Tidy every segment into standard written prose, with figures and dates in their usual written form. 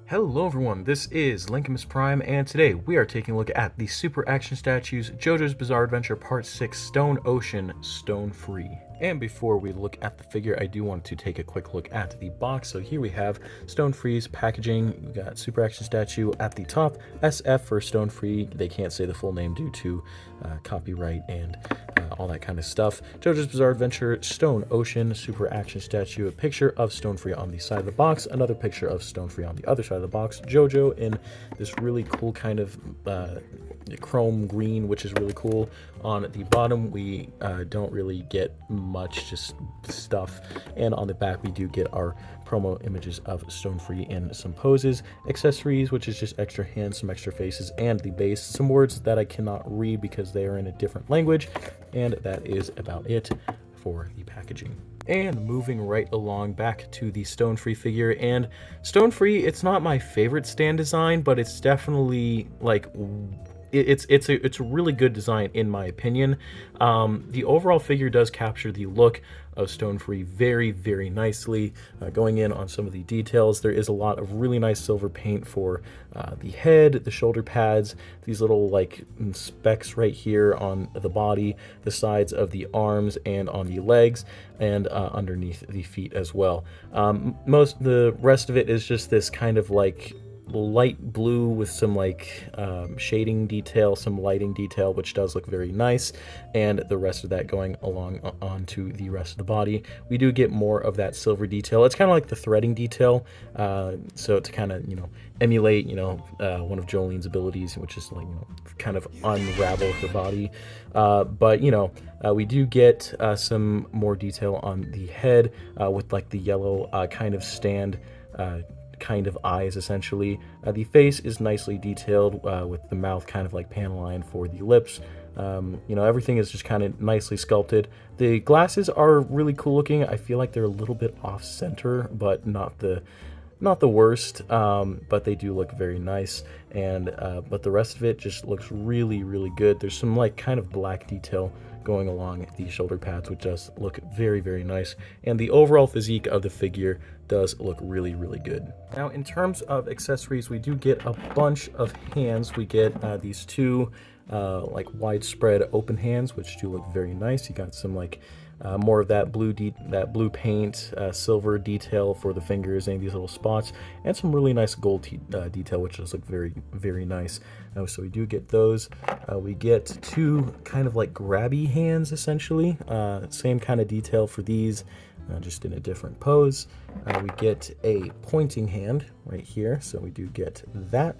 Hello everyone, this is Lincoln Prime, and today we are taking a look at the Super Action Statues JoJo's Bizarre Adventure Part 6 Stone Ocean Stone Free. And before we look at the figure, I do want to take a quick look at the box. So here we have Stone Free's packaging. We got Super Action Statue at the top, SF for Stone Free. They can't say the full name due to copyright and all that kind of stuff. JoJo's Bizarre Adventure, Stone Ocean, Super Action Statue, a picture of Stone Free on the side of the box, another picture of Stone Free on the other side of the box, JoJo in this really cool kind of chrome green, which is really cool. On the bottom, we don't really get much, just stuff, and on the back we do get our promo images of Stone Free in some poses, accessories, which is just extra hands, some extra faces, and the base, some words that I cannot read because they are in a different language, and that is about it for the packaging. And moving right along back to the Stone Free figure, and Stone Free, it's not my favorite stand design, but it's definitely like it's a really good design in my opinion. The overall figure does capture the look of Stone Free very, very nicely. Going in on some of the details, there is a lot of really nice silver paint for the head, the shoulder pads, these little like specks right here on the body, the sides of the arms, and on the legs, and underneath the feet as well. The rest of it is just this kind of like light blue with some like shading detail, some lighting detail, which does look very nice, and the rest of that going along onto the rest of the body. We do get more of that silver detail. It's kind of like the threading detail, so to kind of emulate one of Jolene's abilities, which is like kind of unravel her body, but we do get some more detail on the head with like the yellow kind of stand kind of eyes essentially. The face is nicely detailed with the mouth kind of like panel line for the lips. Everything is just kind of nicely sculpted. The glasses are really cool looking. I feel like they're a little bit off center, but not the worst, but they do look very nice, and but the rest of it just looks really, really good. There's some like kind of black detail going along the shoulder pads, which does look very, very nice, and the overall physique of the figure does look really, really good. Now, in terms of accessories, we do get a bunch of hands. We get these two like widespread open hands, which do look very nice. You got some like more of that blue paint, silver detail for the fingers and these little spots, and some really nice gold detail, which does look very, very nice. So we do get those. We get two kind of like grabby hands, essentially. Same kind of detail for these, just in a different pose. We get a pointing hand right here, so we do get that.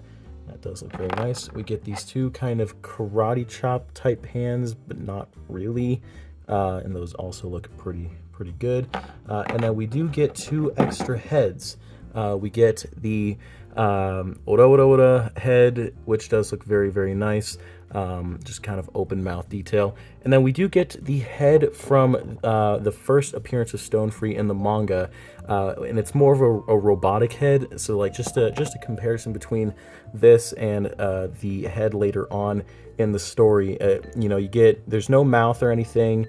That does look very nice. We get these two kind of karate chop type hands, but not really. And those also look pretty good. And then we do get two extra heads. We get the Ora head, which does look very, very nice. Just kind of open mouth detail. And then we do get the head from the first appearance of Stone Free in the manga, and it's more of a robotic head. So like just a comparison between this and the head later on in the story. There's no mouth or anything.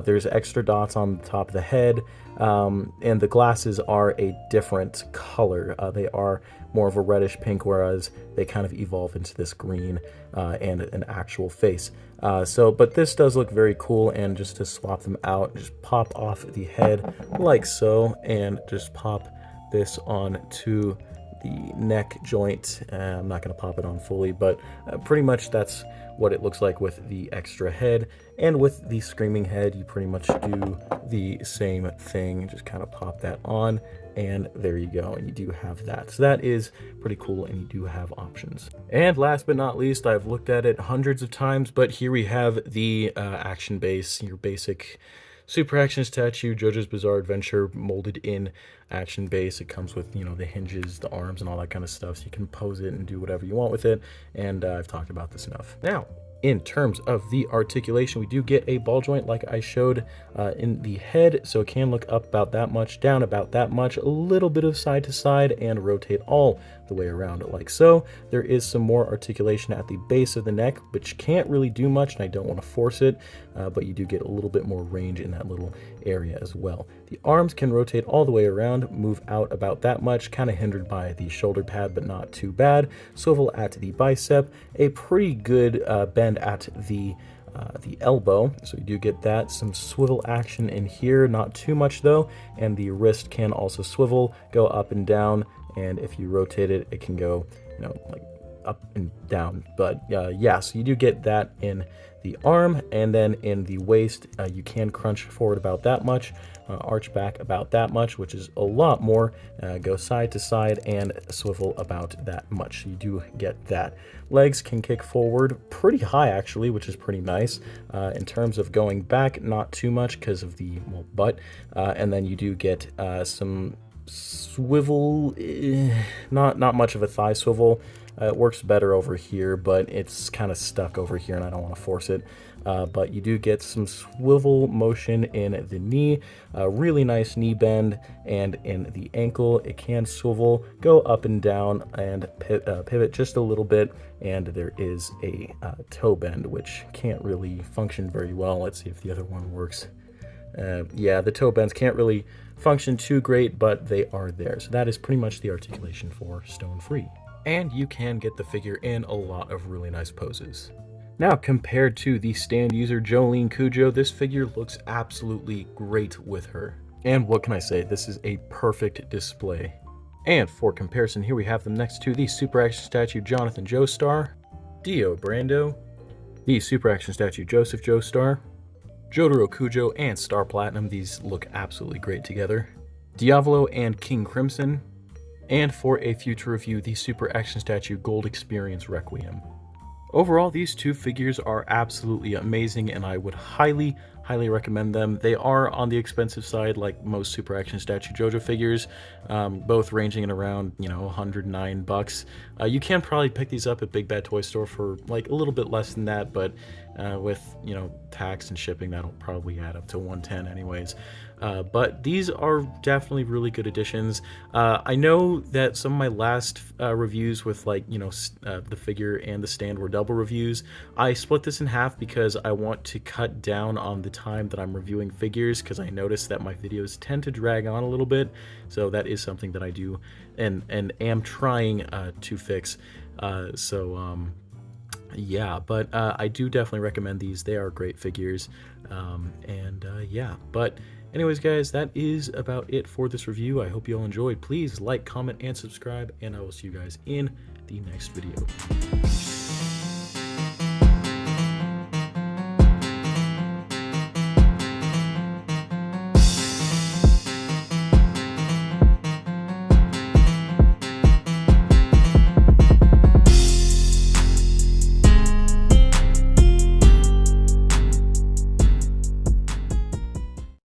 There's extra dots on the top of the head, and the glasses are a different color. They are more of a reddish pink, whereas they kind of evolve into this green and an actual face. But this does look very cool, and just to swap them out, just pop off the head like so, and just pop this on to the neck joint. I'm not going to pop it on fully, but pretty much that's what it looks like with the extra head. And with the screaming head, you pretty much do the same thing. Just kind of pop that on, and there you go, and you do have that. So that is pretty cool, and you do have options. And last but not least, I've looked at it hundreds of times, but here we have the action base, your basic Super Action Statue, JoJo's Bizarre Adventure, molded in action base. It comes with, the hinges, the arms, and all that kind of stuff, so you can pose it and do whatever you want with it, and I've talked about this enough. Now, in terms of the articulation, we do get a ball joint like I showed in the head, so it can look up about that much, down about that much, a little bit of side to side, and rotate all the way around like so. There is some more articulation at the base of the neck, which can't really do much, and I don't want to force it, but you do get a little bit more range in that little area as well. The arms can rotate all the way around, move out about that much, kind of hindered by the shoulder pad, but not too bad. Swivel at the bicep, a pretty good bend at the elbow, so you do get that. Some swivel action in here, not too much though, and the wrist can also swivel, go up and down, and if you rotate it, it can go, like up and down. But yeah, so you do get that in the arm, and then in the waist, you can crunch forward about that much, arch back about that much, which is a lot more, go side to side and swivel about that much. So you do get that. Legs can kick forward pretty high actually, which is pretty nice. In terms of going back, not too much because of the butt, and then you do get some swivel, not much of a thigh swivel. It works better over here, but it's kind of stuck over here and I don't want to force it. But you do get some swivel motion in the knee, really nice knee bend, and in the ankle it can swivel, go up and down, and pivot just a little bit, and there is a toe bend, which can't really function very well. Let's see if the other one works. Yeah, the toe bends can't really function too great, but they are there. So that is pretty much the articulation for Stone Free. And you can get the figure in a lot of really nice poses. Now, compared to the stand user Jolene Cujo, this figure looks absolutely great with her. And what can I say, this is a perfect display. And for comparison, here we have them next to the Super Action Statue Jonathan Joestar, Dio Brando, the Super Action Statue Joseph Joestar, Jotaro Cujo and Star Platinum. These look absolutely great together. Diavolo and King Crimson. And for a future review, the Super Action Statue Gold Experience Requiem. Overall, these two figures are absolutely amazing, and I would highly recommend them. They are on the expensive side, like most Super Action Statue JoJo figures, both ranging in around, $109. You can probably pick these up at Big Bad Toy Store for like a little bit less than that, but with tax and shipping, that'll probably add up to $110 anyways. But these are definitely really good additions. I know that some of my last reviews with the figure and the stand were double reviews. I split this in half because I want to cut down on the time that I'm reviewing figures, because I noticed that my videos tend to drag on a little bit. So that is something that I do and am trying to fix. Yeah, but I do definitely recommend these. They are great figures. Yeah, but anyways, guys, that is about it for this review. I hope you all enjoyed. Please like, comment, and subscribe, and I will see you guys in the next video.